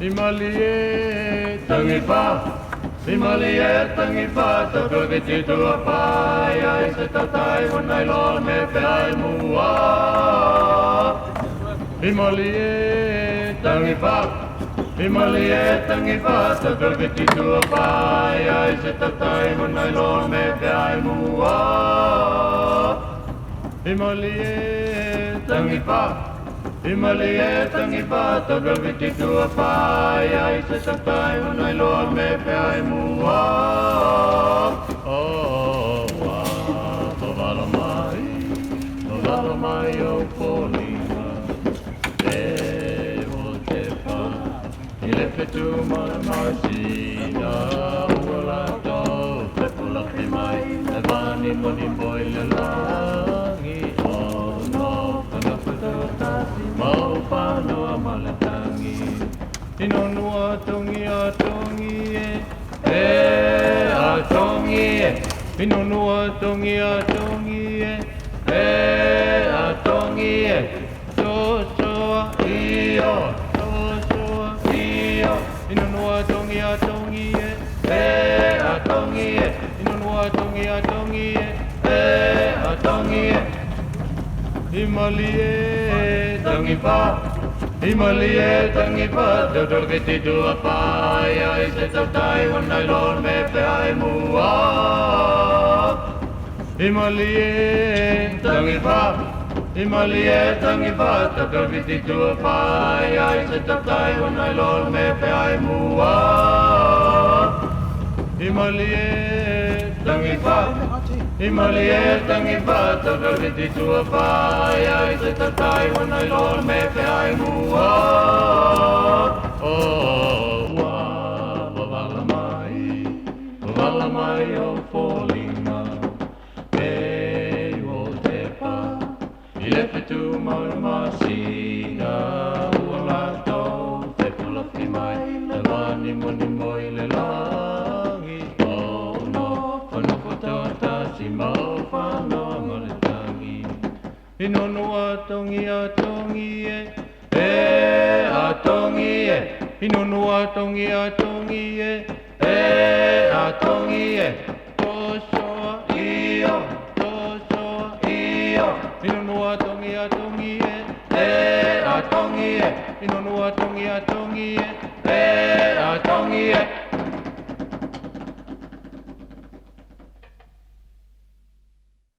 Himalie tangipa, Himalie tangipa, Tokagiti tuapai, ai se tatai wanai lo me pe ai mua. Himalie tangipa, Himalie tangipa, Tokagiti tuapai, ai se tatai wanai lo me pe ai mua. Himalie tangipa, Himalie tangipa, Tokagiti tuapai, ai se tatai wanai lo me pe ai mua. Oh, tovalo mai o polina, devo te pa, ile petu mana marsina, uola to, te pulaki mai, te vani moni boile langi, oh no, mau whanua malatangi. Inonua tongi a tongi e a tongi e. Inonua tongi a tongi e a tongi e. So soa io, so soa io. Inonua tongi a tongi e a tongi e. Inonua tongi a tongi e a tongi e. Himalie tangipa, Himalie tangipa, Tokagiti tuapai, ai se tatai wanai lo me pe ai mua. Himalie tangipa, Himalie tangipa, Tokagiti tuapai, ai se tatai wanai lo me pe ai mua. Himalie tangipa, Himalie tangipa, Tokagiti tuapai, ai se tatai wanai lo me pe ai mua. Oh, wavala mai o polina, e o te pa, ile petu mana masina, uola to, te pulaki mai, te vani moni moi le langi. Oh no, whanoko tōtasi mau whanau maratangi. Inonua tongi a tongi e a tongi e. Inonua tongi a tongi e a tongi e. Tosoa io, tosoa io. Inonua tongi a tongi e a tongi e. Inonua tongi a tongi e a tongi e.